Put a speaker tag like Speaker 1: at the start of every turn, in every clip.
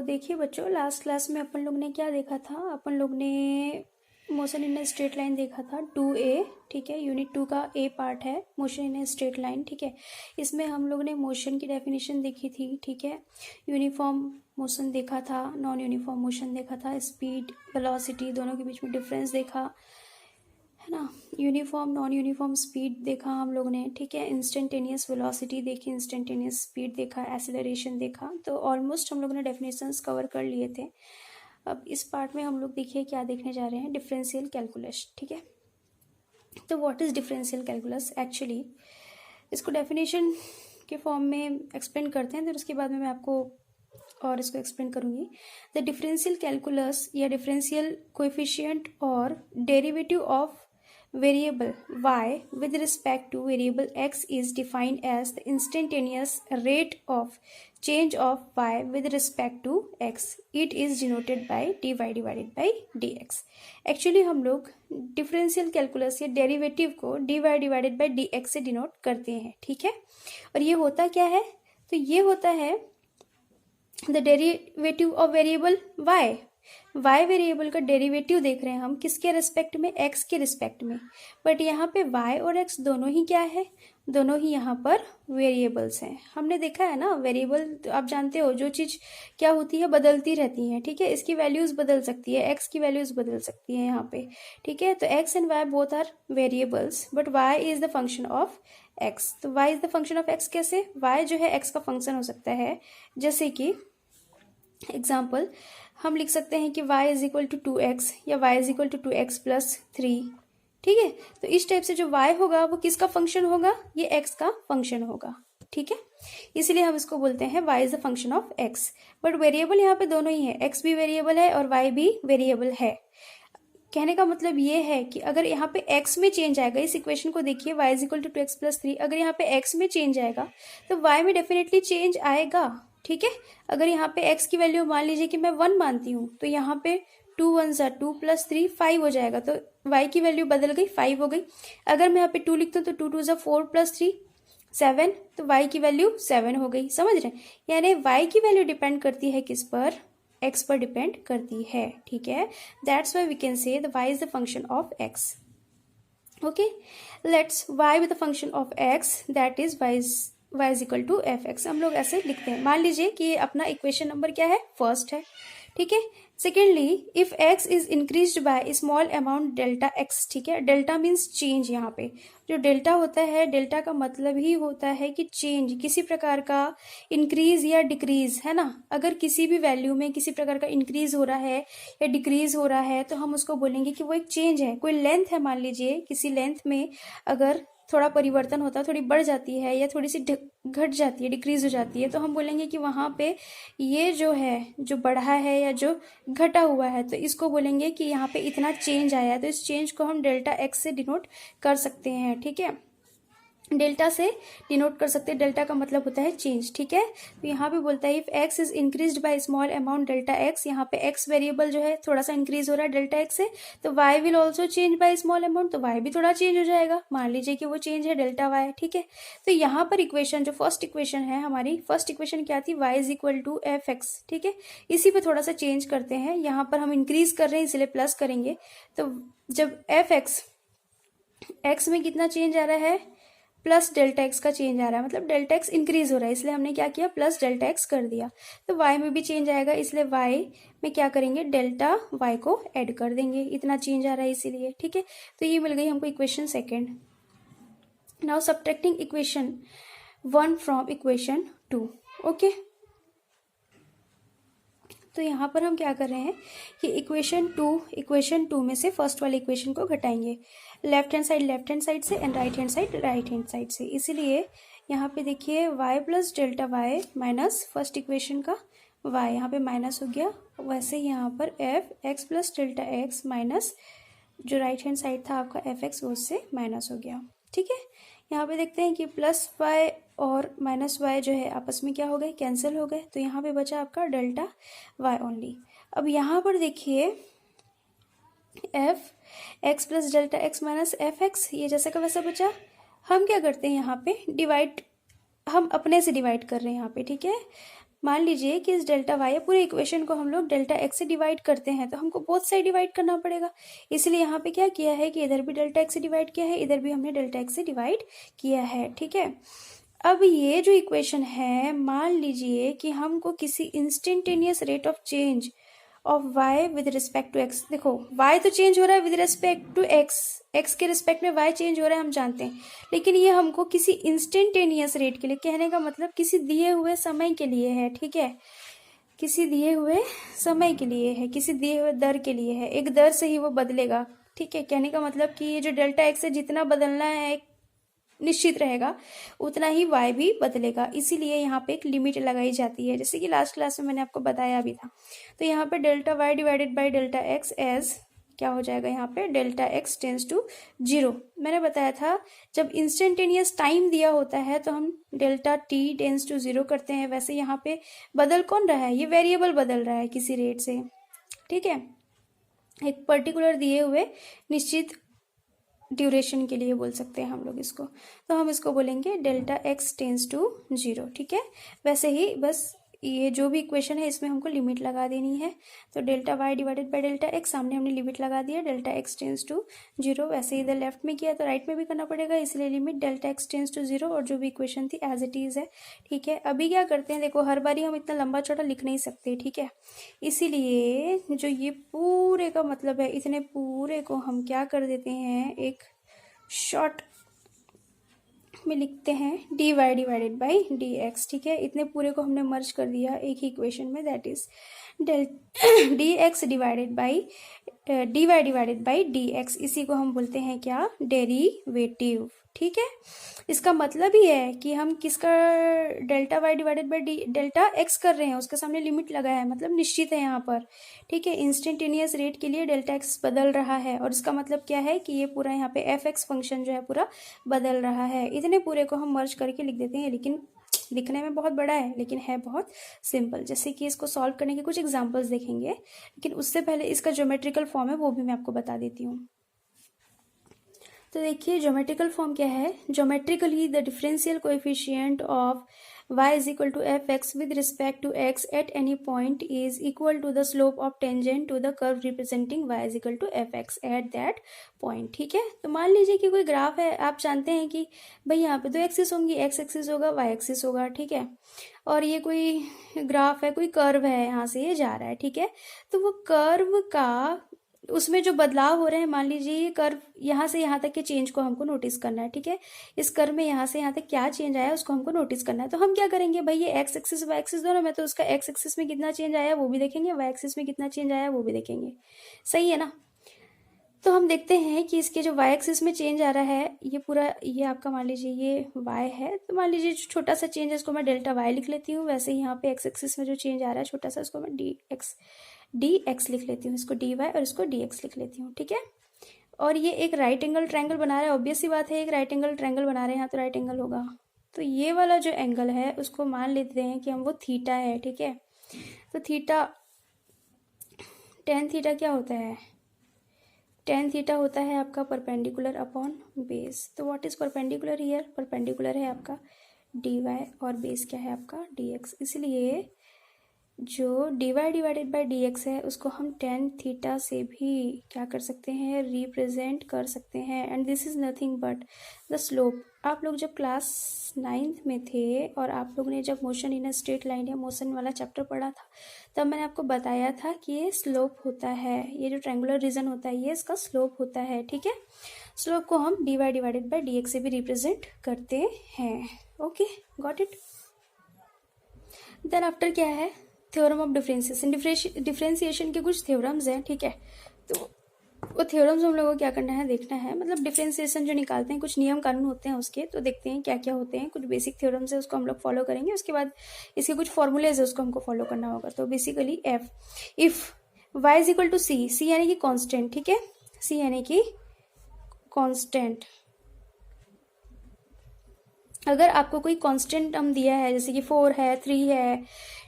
Speaker 1: देखिए बच्चों, last class में अपन लोग ने क्या देखा था? अपन लोग ने motion in a straight line देखा था 2A। ठीक है, यूनिट 2 का A पार्ट है motion in a straight line. ठीक है, इसमें हम लोग ने मोशन की डेफिनेशन देखी थी। ठीक है, यूनिफॉर्म मोशन देखा था, नॉन यूनिफॉर्म मोशन देखा था, स्पीड वेलोसिटी दोनों के बीच में डिफरेंस देखा है ना, यूनिफॉर्म नॉन यूनिफॉर्म स्पीड देखा हम लोग ने। ठीक है, इंस्टेंटेनियस वेलोसिटी देखी, इंस्टेंटेनियस स्पीड देखा, एक्सेलरेशन देखा। तो ऑलमोस्ट हम लोग ने डेफिनेशंस कवर कर लिए थे। अब इस पार्ट में हम लोग देखिए क्या देखने जा रहे हैं, डिफरेंशियल कैलकुलस। ठीक है, तो what is differential calculus? Actually इसको डेफिनेशन के फॉर्म में एक्सप्लेन करते हैं, फिर उसके बाद में मैं आपको और इसको एक्सप्लेन करूंगी। द डिफरेंशियल कैलकुलस या डिफरेंशियल कोएफिशिएंट और derivative of variable y with respect to variable x is defined as the instantaneous rate of change of y with respect to x. It is denoted by dy divided by dx. Actually हम लोग differential calculus या derivative को dy divided by dx से denote करते हैं। ठीक है, और ये होता क्या है? तो ये होता है the derivative of variable y। y variable का डेरिवेटिव देख रहे हैं हम किसके रिस्पेक्ट में? x के रिस्पेक्ट में। बट यहाँ पे y और x दोनों ही क्या है? दोनों ही यहाँ पर वेरिएबल्स हैं। हमने देखा है ना, वेरिएबल तो आप जानते हो जो चीज क्या होती है, बदलती रहती है। ठीक है, इसकी वैल्यूज बदल सकती है, x की वैल्यूज बदल सकती है यहाँ पे। ठीक है, तो x and y both are variables but y is the function of x। तो y is the function of x कैसे? y जो है x का फंक्शन हो सकता है, जैसे कि एग्जाम्पल हम लिख सकते हैं कि y is equal to 2x या y is equal to 2x plus 3। ठीक है, तो इस टाइप से जो y होगा वो किसका फंक्शन होगा? ये x का फंक्शन होगा। ठीक है, इसीलिए हम इसको बोलते हैं y is the function of x। But variable यहाँ पे दोनों ही है, x भी वेरिएबल है और y भी वेरिएबल है। कहने का मतलब ये है कि अगर यहाँ पे x में चेंज आएगा, इस इक्वेशन को देखिए y is equal to 2x plus 3, अगर यहाँ पे x में चेंज आएगा तो y में डेफिनेटली चेंज आएगा। ठीक है, अगर यहाँ पे x की वैल्यू मान लीजिए कि मैं 1 मानती हूँ तो यहाँ पे 2 1 2 प्लस 3 5 हो जाएगा, तो y की वैल्यू बदल गई, 5 हो गई। अगर मैं यहाँ पे 2 लिखता हूँ तो 2 2 4 प्लस 3 7, तो y की वैल्यू 7 हो गई। समझ रहे हैं? यानी y की वैल्यू डिपेंड करती है किस पर? x पर डिपेंड करती है। ठीक है, that's why we can say the y is the function of x। Okay, let's y with the function of x, that is y is equal to f x. हम लोग ऐसे लिखते हैं, मान लीजिए कि अपना इक्वेशन नंबर क्या है? फर्स्ट है। ठीक है, secondly if x is increased by small amount delta x। ठीक है, डेल्टा मीन्स चेंज। यहाँ पे जो डेल्टा होता है, डेल्टा का मतलब ही होता है कि चेंज, किसी प्रकार का इंक्रीज या डिक्रीज, है ना। अगर किसी भी वैल्यू में किसी प्रकार का इंक्रीज हो रहा है या डिक्रीज हो रहा है तो हम उसको बोलेंगे कि वो एक चेंज है। कोई लेंथ है, मान लीजिए किसी लेंथ में अगर थोड़ा परिवर्तन होता है, थोड़ी बढ़ जाती है या थोड़ी सी घट जाती है, डिक्रीज हो जाती है, तो हम बोलेंगे कि वहाँ पे ये जो है, जो बढ़ा है या जो घटा हुआ है, तो इसको बोलेंगे कि यहाँ पे इतना चेंज आया है। तो इस चेंज को हम डेल्टा एक्स से डिनोट कर सकते हैं। ठीक है, डेल्टा से डिनोट कर सकते हैं, डेल्टा का मतलब होता है चेंज। ठीक है, तो यहाँ पे बोलता है if x is increased by small amount delta x. यहाँ पे एक्स वेरिएबल जो है थोड़ा सा इंक्रीज हो रहा है डेल्टा एक्स से, तो y will also change by small amount, तो वाई भी थोड़ा चेंज हो जाएगा। मान लीजिए कि वो चेंज है डेल्टा वाई। ठीक है, तो यहाँ पर इक्वेशन जो फर्स्ट इक्वेशन है हमारी, फर्स्ट इक्वेशन क्या थी? Y is equal to f x. ठीक है, इसी पे थोड़ा सा चेंज करते हैं, यहाँ पर हम इंक्रीज कर रहे हैं इसलिए प्लस करेंगे। तो जब एफ एक्स, एक्स में कितना चेंज आ रहा है? प्लस डेल्टा एक्स का चेंज आ रहा है, मतलब डेल्टा एक्स इंक्रीज हो रहा है, इसलिए हमने क्या किया? प्लस डेल्टा एक्स कर दिया। तो वाई में भी चेंज आएगा, इसलिए वाई में क्या करेंगे? डेल्टा वाई को ऐड कर देंगे, इतना चेंज आ रहा है इसीलिए। ठीक है, तो ये मिल गई हमको equation second. Now subtracting equation 1 from equation 2। Okay, तो यहाँ पर हम क्या कर रहे हैं कि इक्वेशन टू में से फर्स्ट वाले इक्वेशन को घटाएंगे, लेफ्ट हैंड साइड से एंड राइट हैंड साइड से। इसीलिए यहाँ पे देखिए y plus delta y minus first equation का y, यहाँ पे माइनस हो गया। वैसे ही यहाँ पर F x plus delta x minus जो राइट हैंड साइड था आपका एफ एक्स, वो उससे माइनस हो गया। ठीक है, यहाँ पे देखते हैं कि प्लस वाई और माइनस वाई जो है आपस में क्या हो गए? कैंसिल हो गए। तो यहाँ पे बचा आपका डेल्टा वाई ओनली। अब यहाँ पर देखिए F x plus delta x minus F x, ये जैसा का वैसा बचा। हम क्या करते हैं यहाँ पे डिवाइड, हम अपने से डिवाइड कर रहे हैं यहाँ पे। ठीक है, मान लीजिए कि इस डेल्टा वाई या पूरे इक्वेशन को हम लोग डेल्टा एक्स से डिवाइड करते हैं, तो हमको बोथ साइड डिवाइड करना पड़ेगा। इसलिए यहाँ पे क्या किया है कि इधर भी डेल्टा एक्स से डिवाइड किया है, इधर भी हमने डेल्टा एक्स से डिवाइड किया है, ठीक है। अब ये जो इक्वेशन है, मान लीजिए कि हमको किसी instantaneous rate of change of y with respect to x, देखो y तो चेंज हो रहा है विद रिस्पेक्ट टू x के रिस्पेक्ट में y चेंज हो रहा है, हम जानते हैं, लेकिन ये हमको किसी इंस्टेंटेनियस रेट के लिए, कहने का मतलब किसी दिए हुए समय के लिए है, ठीक है, किसी दिए हुए समय के लिए है, किसी दिए हुए दर के लिए है, एक दर से ही वो बदलेगा, ठीक है। कहने का मतलब कि ये जो डेल्टा एक्स है जितना बदलना है एक निश्चित रहेगा, उतना ही y भी बदलेगा, इसीलिए यहाँ पे एक लिमिट लगाई जाती है, जैसे कि लास्ट क्लास में मैंने आपको बताया भी था। तो यहाँ पे delta y divided by delta x as क्या हो जाएगा, यहाँ पे डेल्टा x टेंस टू 0। मैंने बताया था जब इंस्टेंटेनियस टाइम दिया होता है तो हम डेल्टा t टेंस टू 0 करते हैं। वैसे यहाँ पे बदल कौन रहा है, ये वेरिएबल बदल रहा है किसी रेट से, ठीक है, एक पर्टिकुलर दिए हुए निश्चित ड्यूरेशन के लिए बोल सकते हैं हम लोग इसको, तो हम इसको बोलेंगे डेल्टा एक्स टेंस टू 0, ठीक है। वैसे ही बस ये जो भी इक्वेशन है इसमें हमको लिमिट लगा देनी है, तो delta y divided by delta x, सामने हमने लिमिट लगा दिया डेल्टा एक्स टेंस टू 0। वैसे इधर लेफ्ट में किया तो राइट में भी करना पड़ेगा, इसलिए limit delta x tends to 0, और जो भी इक्वेशन थी एज इट इज है, ठीक है। अभी क्या करते हैं, देखो हर बारी हम इतना लंबा चौड़ा लिख नहीं सकते, ठीक है, इसीलिए जो ये पूरे का मतलब है, इतने पूरे को हम क्या कर देते हैं, एक शॉर्ट में लिखते हैं dy डिवाइडेड बाई dx, ठीक है। इतने पूरे को हमने मर्ज कर दिया एक ही इक्वेशन में, that is dx divided by dy divided by dx, इसी को हम बोलते हैं क्या, डेरिवेटिव, ठीक है। इसका मतलब ही है कि हम किसका delta y divided by delta x कर रहे हैं, उसके सामने लिमिट लगा है, मतलब निश्चित है यहाँ पर, ठीक है। इंस्टेंटेनियस रेट के लिए डेल्टा x बदल रहा है, और इसका मतलब क्या है कि ये पूरा यहाँ पे f(x) फंक्शन जो है पूरा बदल रहा है। इतने पूरे को हम मर्ज करके लिख देते हैं, लेकिन लिखने में बहुत बड़ा है लेकिन है बहुत सिंपल। जैसे कि इसको सॉल्व करने के कुछ एग्जांपल्स देखेंगे, लेकिन उससे पहले इसका ज्योमेट्रिकल फॉर्म है वो भी मैं आपको बता देती हूँ। तो देखिए ज्योमेट्रिकल फॉर्म क्या है, geometrically the differential coefficient of y is equal to fx with respect to x at any point is equal to the slope of tangent to the curve representing y is equal to fx at that point, ठीक है। तो मान लीजिए कि कोई graph है, आप जानते हैं कि भाई यहाँ पे दो एक्सिस होंगी, x एक्सिस होगा y एक्सिस होगा, ठीक है, और ये कोई ग्राफ है, कोई कर्व है, यहाँ से ये जा रहा है, ठीक है। तो वो कर्व का उसमें जो बदलाव हो रहे हैं, मान लीजिए ये कर्व यहाँ से यहाँ तक के चेंज को हमको नोटिस करना है, ठीक है। इस कर्व में यहाँ से यहाँ तक क्या चेंज आया उसको हमको नोटिस करना है। तो हम क्या करेंगे, भाई ये एक्स एक्सिस वाई एक्सिस दोनों में, तो उसका एक्स एक्सिस में कितना चेंज आया वो भी देखेंगे, वाई एक्सिस में कितना चेंज आया वो भी देखेंगे, सही है ना। तो हम देखते हैं कि इसके जो वाई एक्सिस में चेंज आ रहा है, ये पूरा ये आपका मान लीजिए ये वाई है, तो मान लीजिए छोटा सा चेंज है इसको मैं डेल्टा वाई लिख लेती हूँ। वैसे ही यहाँ पे एक्स एक्सिस में जो चेंज आ रहा है छोटा सा, उसको मैं डी एक्स लिख लेती हूँ, इसको डी वाई और इसको डी एक्स लिख लेती हूँ, ठीक है। और ये एक राइट एंगल ट्रायंगल बना रहा है, ऑब्वियस सी बात है एक राइट एंगल ट्रायंगल बना रहे हैं, यहाँ तो राइट एंगल होगा। तो ये वाला जो एंगल है उसको मान लेते हैं कि हम वो थीटा है, ठीक है। तो थीटा टेन थीटा क्या होता है, टेन थीटा होता है आपका परपेंडिकुलर अपॉन बेस। तो what is perpendicular here, perpendicular है आपका डी वाई और बेस क्या है आपका डी एक्स, इसलिए जो d y divided by d x है उसको हम टेन थीटा से भी क्या कर सकते हैं, रिप्रेजेंट कर सकते हैं, and this is nothing but the slope. आप लोग जब क्लास 9th में थे और आप लोग ने जब motion in a straight line या मोशन वाला चैप्टर पढ़ा था, तब मैंने आपको बताया था कि ये स्लोप होता है, ये जो ट्रायंगुलर रीजन होता है ये इसका स्लोप होता है, ठीक है। स्लोप को हम d y divided by d x से भी रिप्रेजेंट करते हैं, okay, got it. Then after क्या है, थ्योरम ऑफ डिफरेंशिएशन, डिफरेंशिएशन के कुछ थ्योरम्स हैं, ठीक है। तो वो थ्योरम्स हम लोगों को क्या करना है, देखना है, मतलब डिफरेंशिएशन जो निकालते हैं कुछ नियम कानून होते हैं उसके, तो देखते हैं क्या क्या होते हैं। कुछ बेसिक थ्योरम्स है उसको हम लोग फॉलो करेंगे, उसके बाद इसके कुछ फॉर्मूलेज है उसको हमको फॉलो करना होगा। तो basically if y is equal to C यानी कि कॉन्स्टेंट, ठीक है, सी यानी कि कॉन्स्टेंट, अगर आपको कोई कांस्टेंट हम दिया है जैसे कि 4 है, 3 है,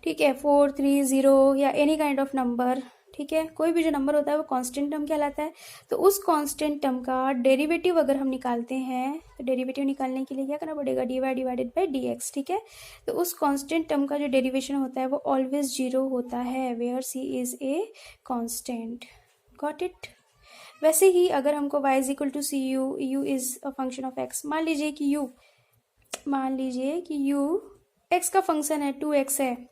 Speaker 1: ठीक है, 4 3 0 या एनी काइंड ऑफ नंबर, ठीक है। कोई भी जो नंबर होता है वो कांस्टेंट टर्म कहलाता है। तो उस कांस्टेंट टर्म का डेरिवेटिव अगर हम निकालते हैं तो डेरिवेटिव निकालने के लिए क्या करना पड़ेगा, dy डिवाइडेड बाई dx, ठीक है। तो उस कांस्टेंट टर्म का जो डेरिवेशन होता है वो ऑलवेज 0 होता है, where c is a constant. Got it. वैसे ही अगर हमको y is equal to c u is a function of x, मान लीजिए कि u x का फंक्शन है, 2x है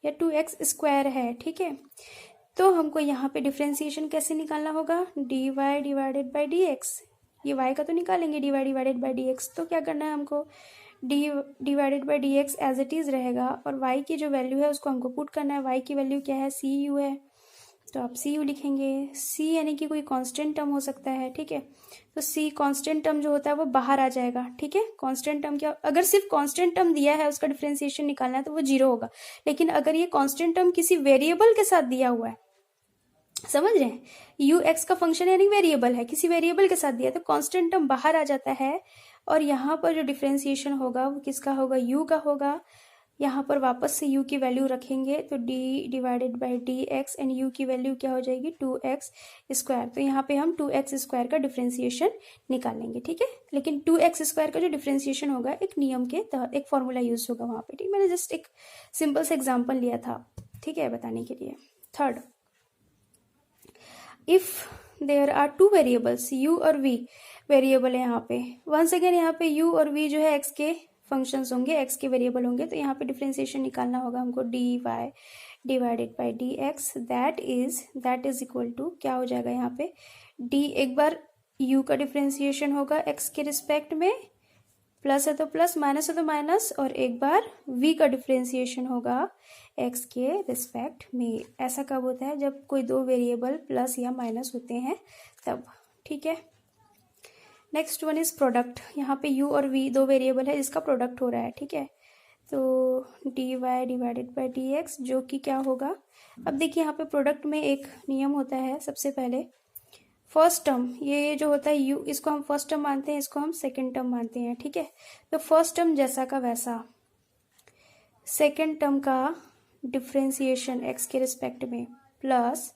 Speaker 1: या 2x स्क्वायर है, ठीक है। तो हमको यहाँ पे डिफ्रेंसिएशन कैसे निकालना होगा, dy डिवाइडेड बाई dx। ये y का तो निकालेंगे, dy डिवाइडेड बाई dx। तो क्या करना है हमको, d divided by dx as it is रहेगा और y की जो वैल्यू है उसको हमको पुट करना है। y की वैल्यू क्या है, cu है, तो आप cu लिखेंगे। c यानी कि कोई कांस्टेंट टर्म हो सकता है, ठीक है। तो c कांस्टेंट टर्म जो होता है वो बाहर आ जाएगा, ठीक है। कांस्टेंट टर्म क्या, अगर सिर्फ कांस्टेंट टर्म दिया है उसका डिफरेंशिएशन निकालना है तो वो 0 होगा। लेकिन अगर ये कांस्टेंट टर्म किसी वेरिएबल के साथ दिया हुआ है, समझ रहे हैं, u x का फंक्शन यानी वेरिएबल है, किसी वेरिएबल के साथ दिया है तो कांस्टेंट टर्म बाहर आ जाता है और यहाँ पर जो डिफरेंशिएशन होगा वो किसका होगा, u का होगा। यहाँ पर वापस से u की वैल्यू रखेंगे तो d divided by dx and u की वैल्यू क्या हो जाएगी, 2x स्क्वायर। तो यहाँ पे हम 2x स्क्वायर का डिफरेंशिएशन निकालेंगे, ठीक है। लेकिन 2x स्क्वायर का जो डिफरेंशिएशन होगा एक नियम के तहत, एक फॉर्मूला यूज होगा वहाँ पे, ठीक। मैंने जस्ट एक सिंपल सा एग्जाम्पल लिया था, ठीक है, बताने के लिए। Third, if there are two variables u और v, वेरिएबल है यहाँ पे, वंस अगेन यहाँ पे u और v जो है x के फंक्शंस होंगे, x के वेरिएबल होंगे। तो यहाँ पे डिफरेंशिएशन निकालना होगा हमको, dy divided by dx that is equal to क्या हो जाएगा यहाँ पे, d एक बार u का डिफरेंशिएशन होगा x के रिस्पेक्ट में, प्लस है तो प्लस, माइनस है तो माइनस, और एक बार v का डिफरेंशिएशन होगा x के रिस्पेक्ट में। ऐसा कब होता है, जब कोई दो वेरिएबल प्लस या माइनस होते हैं तब, ठीक है। Next one is product. यहाँ पे u और v दो वेरिएबल है जिसका प्रोडक्ट हो रहा है, ठीक है। तो dy डिवाइडेड बाई dx जो कि क्या होगा, अब देखिए यहाँ पे प्रोडक्ट में एक नियम होता है। सबसे पहले फर्स्ट टर्म, ये जो होता है u, इसको हम फर्स्ट टर्म मानते हैं, इसको हम सेकंड टर्म मानते हैं, ठीक है। तो फर्स्ट टर्म जैसा का वैसा सेकंड टर्म का डिफरेंशिएशन x के रिस्पेक्ट में, प्लस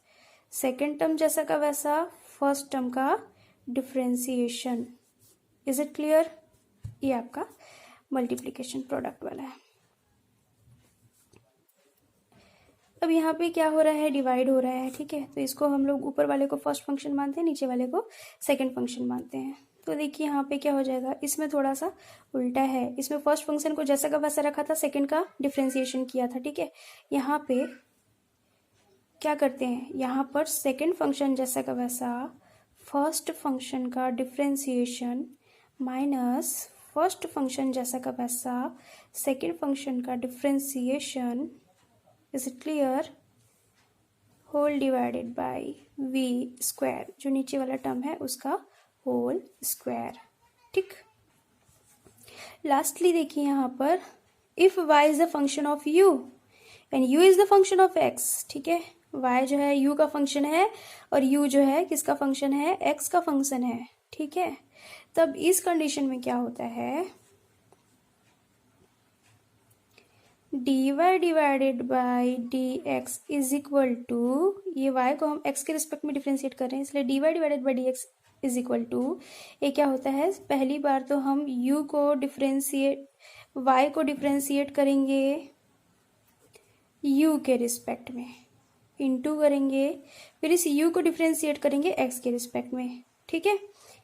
Speaker 1: सेकंड टर्म जैसा का वैसा फर्स्ट टर्म का डिफरेंशिएशन। Is it clear. ये आपका मल्टीप्लिकेशन प्रोडक्ट वाला है। अब यहाँ पे क्या हो रहा है, डिवाइड हो रहा है, ठीक है। तो इसको हम लोग ऊपर वाले को फर्स्ट फंक्शन मानते हैं, नीचे वाले को सेकंड फंक्शन मानते हैं। तो देखिए यहाँ पे क्या हो जाएगा, इसमें थोड़ा सा उल्टा है। इसमें फर्स्ट फंक्शन को जैसा का वैसा रखा था, सेकंड का डिफरेंशिएशन किया था, ठीक है। यहाँ पे क्या करते हैं, यहाँ पर सेकंड फंक्शन जैसा का वैसा फर्स्ट फंक्शन का डिफरेंशिएशन माइनस फर्स्ट फंक्शन जैसा का वैसा सेकंड फंक्शन का differentiation, is it clear, whole divided by v square, जो नीचे वाला टर्म है उसका होल स्क्वायर, ठीक। लास्टली देखिए यहाँ पर, if y is the function of u and u is the function of x, ठीक है। y जो है u का फंक्शन है और u जो है किसका फंक्शन है, x का फंक्शन है, ठीक है। तब इस कंडीशन में क्या होता है, dy divided by dx is equal to, ये y को हम x के रिस्पेक्ट में डिफरेंशिएट कर रहे हैं इसलिए dy divided by dx is equal to, ये क्या होता है, पहली बार तो हम y को डिफरेंशिएट करेंगे u के रिस्पेक्ट में, इंटू करेंगे, फिर इस u को डिफरेंशिएट करेंगे x के रिस्पेक्ट में, ठीक है।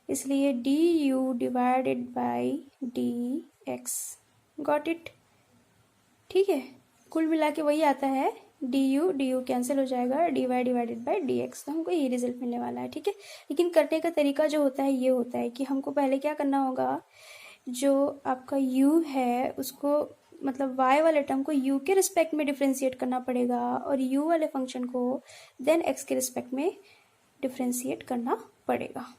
Speaker 1: इसलिए du divided by dx, got it, ठीक है। कुल मिला के वही आता है, du कैंसिल हो जाएगा, dy डिवाइडेड बाई dx, तो हमको ये रिजल्ट मिलने वाला है, ठीक है। लेकिन करने का तरीका जो होता है ये होता है कि हमको पहले क्या करना होगा, जो आपका u है उसको, मतलब y वाले टर्म को u के रिस्पेक्ट में डिफरेंशिएट करना पड़ेगा और u वाले फंक्शन को देन x के रिस्पेक्ट में डिफरेंशिएट करना पड़ेगा।